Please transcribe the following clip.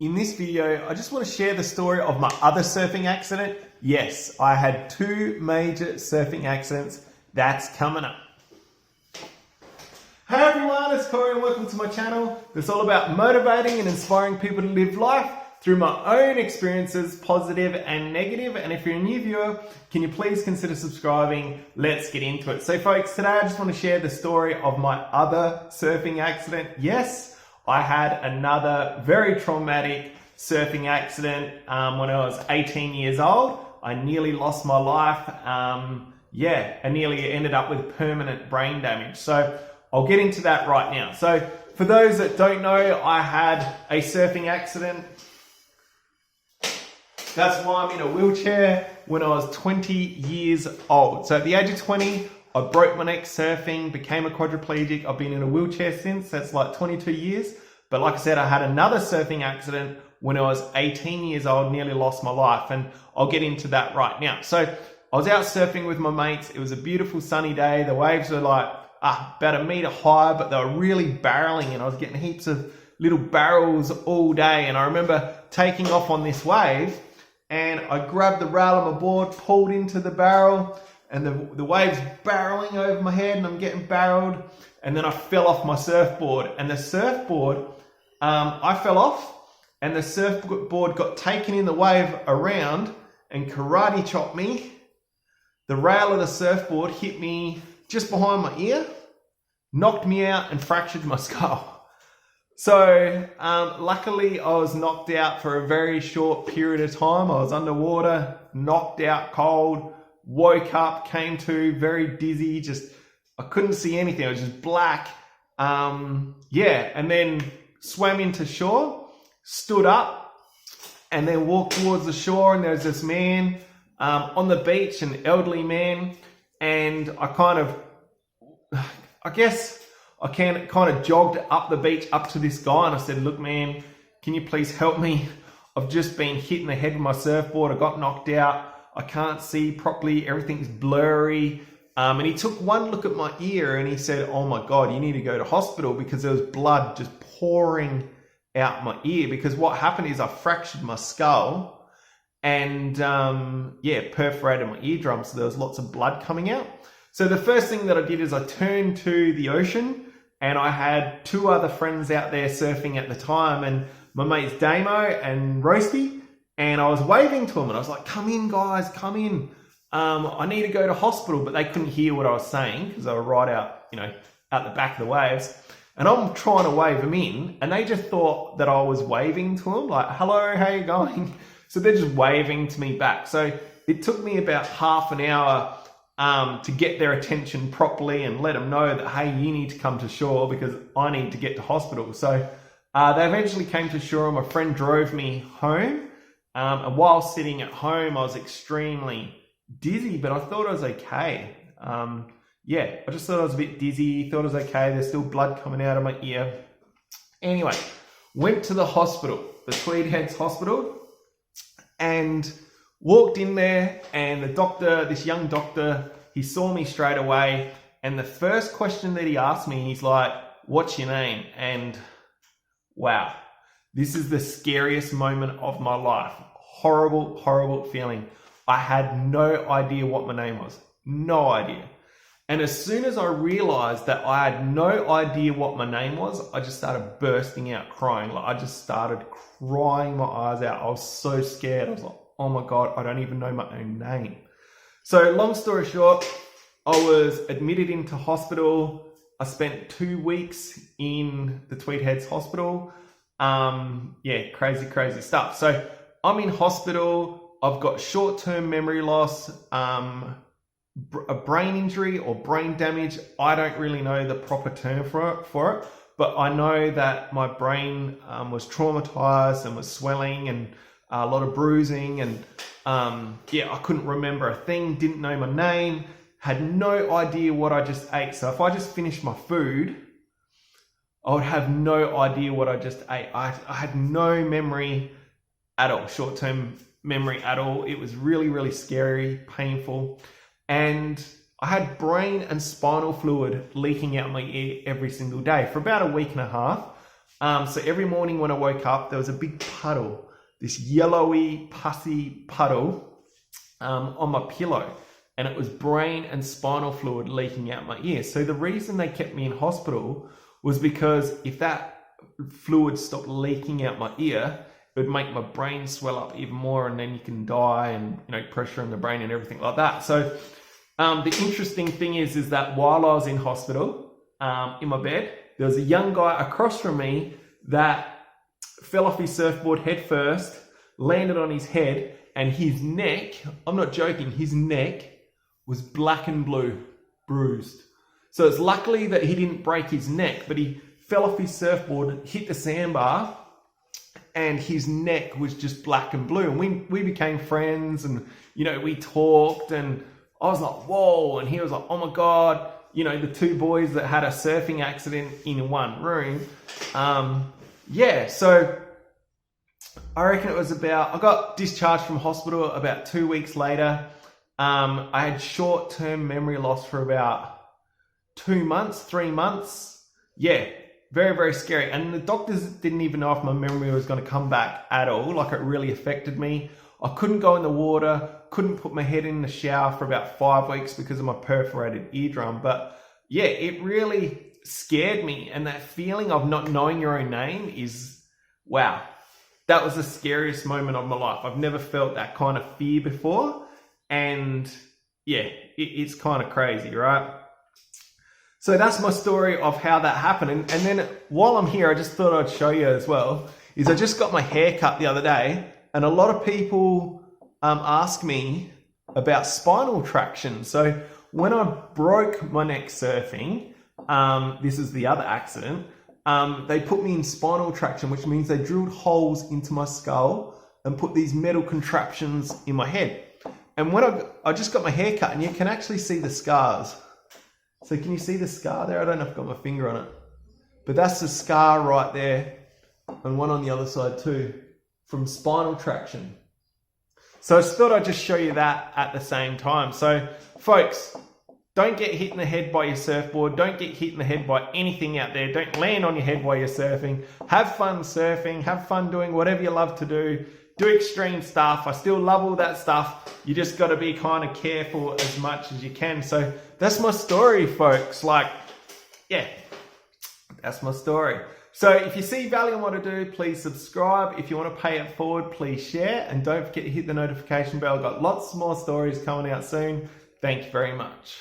In this video, I just want to share the story of my other surfing accident. Yes, I had 2 major surfing accidents. That's coming up. Hey everyone, it's Corey and welcome to my channel. It's all about motivating and inspiring people to live life through my own experiences, positive and negative. And if you're a new viewer, can you please consider subscribing? Let's get into it. So folks, today I just want to share the story of my other surfing accident. Yes, I had another very traumatic surfing accident when I was 18 years old. I nearly lost my life. I nearly ended up with permanent brain damage. So I'll get into that right now. So for those that don't know, I had a surfing accident. That's why I'm in a wheelchair when I was 20 years old. So at the age of 20, I broke my neck surfing, became a quadriplegic. I've been in a wheelchair since. That's like 22 years. But like I said, I had another surfing accident when I was 18 years old, nearly lost my life. And I'll get into that right now. So I was out surfing with my mates. It was a beautiful sunny day. The waves were like about 1 meter high, but they were really barreling and I was getting heaps of little barrels all day. And I remember taking off on this wave and I grabbed the rail of my board, pulled into the barrel, and the waves barreling over my head and I'm getting barreled. And then I fell off my surfboard, and the surfboard, I fell off and the surfboard got taken in the wave around and karate chopped me. The rail of the surfboard hit me just behind my ear, knocked me out and fractured my skull. So luckily I was knocked out for a very short period of time. I was underwater, knocked out cold, woke up, came to very dizzy, I couldn't see anything. It was just black. And then swam into shore, stood up, and then walked towards the shore. And there was this man on the beach, an elderly man, and I kind of jogged up the beach up to this guy, and I said, "Look, man, can you please help me? I've just been hit in the head with my surfboard. I got knocked out. I can't see properly. Everything's blurry." And he took one look at my ear and he said, "Oh my God, you need to go to hospital," because there was blood just pouring out my ear. Because what happened is I fractured my skull and perforated my eardrum. So there was lots of blood coming out. So the first thing that I did is I turned to the ocean, and I had 2 other friends out there surfing at the time, and my mates Damo and Roasty, and I was waving to them and I was like, "Come in guys, come in. I need to go to hospital," but they couldn't hear what I was saying because they were right out, out the back of the waves. And I'm trying to wave them in, and they just thought that I was waving to them, like, "Hello, how you going?" So they're just waving to me back. So it took me about half an hour to get their attention properly and let them know that, hey, you need to come to shore because I need to get to hospital. So they eventually came to shore, and my friend drove me home. And while sitting at home, I was extremely dizzy, but I thought I was okay. I just thought I was a bit dizzy, thought it was okay. There's still blood coming out of my ear. Anyway, went to the hospital, the Tweed Heads Hospital, and walked in there, and the doctor, this young doctor, he saw me straight away. And the first question that he asked me, he's like, "What's your name?" And wow, this is the scariest moment of my life. Horrible, horrible feeling. I had no idea what my name was. No idea. And as soon as I realized that I had no idea what my name was, I just started bursting out crying. Like I just started crying my eyes out. I was so scared. I was like, "Oh my God, I don't even know my own name." So long story short, I was admitted into hospital. I spent 2 weeks in the Tweed Heads Hospital. Crazy stuff. So I'm in hospital. I've got short-term memory loss, a brain injury or brain damage. I don't really know the proper term for it, but I know that my brain was traumatized and was swelling and a lot of bruising. And I couldn't remember a thing, didn't know my name, had no idea what I just ate. So if I just finished my food, I would have no idea what I just ate. I had no memory at all, short-term memory at all. It was really, really scary, painful. And I had brain and spinal fluid leaking out my ear every single day for about a week and a half. So every morning when I woke up, there was a big puddle, this yellowy, pussy puddle on my pillow. And it was brain and spinal fluid leaking out my ear. So the reason they kept me in hospital was because if that fluid stopped leaking out my ear, it would make my brain swell up even more, and then you can die, and pressure in the brain and everything like that. So the interesting thing is that while I was in hospital, in my bed, there was a young guy across from me that fell off his surfboard head first, landed on his head, and his neck, I'm not joking, his neck was black and blue, bruised. So it's luckily that he didn't break his neck, but he fell off his surfboard, hit the sandbar, and his neck was just black and blue. And we became friends, and we talked, and I was like, whoa, and he was like, oh my God, the two boys that had a surfing accident in one room. So I reckon it was I got discharged from hospital about 2 weeks later. I had short-term memory loss for about 2 months, 3 months. Yeah, very, very scary. And the doctors didn't even know if my memory was going to come back at all. Like, it really affected me. I couldn't go in the water, couldn't put my head in the shower for about 5 weeks because of my perforated eardrum. But yeah, it really scared me. And that feeling of not knowing your own name is, wow, that was the scariest moment of my life. I've never felt that kind of fear before. And yeah, it's kind of crazy, right? So that's my story of how that happened. And then while I'm here, I just thought I'd show you as well, is I just got my hair cut the other day, and a lot of people ask me about spinal traction. So when I broke my neck surfing, this is the other accident, they put me in spinal traction, which means they drilled holes into my skull and put these metal contraptions in my head. And when I just got my hair cut, and you can actually see the scars. So can you see the scar there? I don't know if I've got my finger on it, but that's the scar right there, and one on the other side too, from spinal traction. So I just thought I'd just show you that at the same time. So folks, don't get hit in the head by your surfboard. Don't get hit in the head by anything out there. Don't land on your head while you're surfing. Have fun surfing. Have fun doing whatever you love to do. Do extreme stuff. I still love all that stuff. You just got to be kind of careful as much as you can. So that's my story, folks. Like, yeah, that's my story. So if you see value in what I do, please subscribe. If you want to pay it forward, please share. And don't forget to hit the notification bell. I've got lots more stories coming out soon. Thank you very much.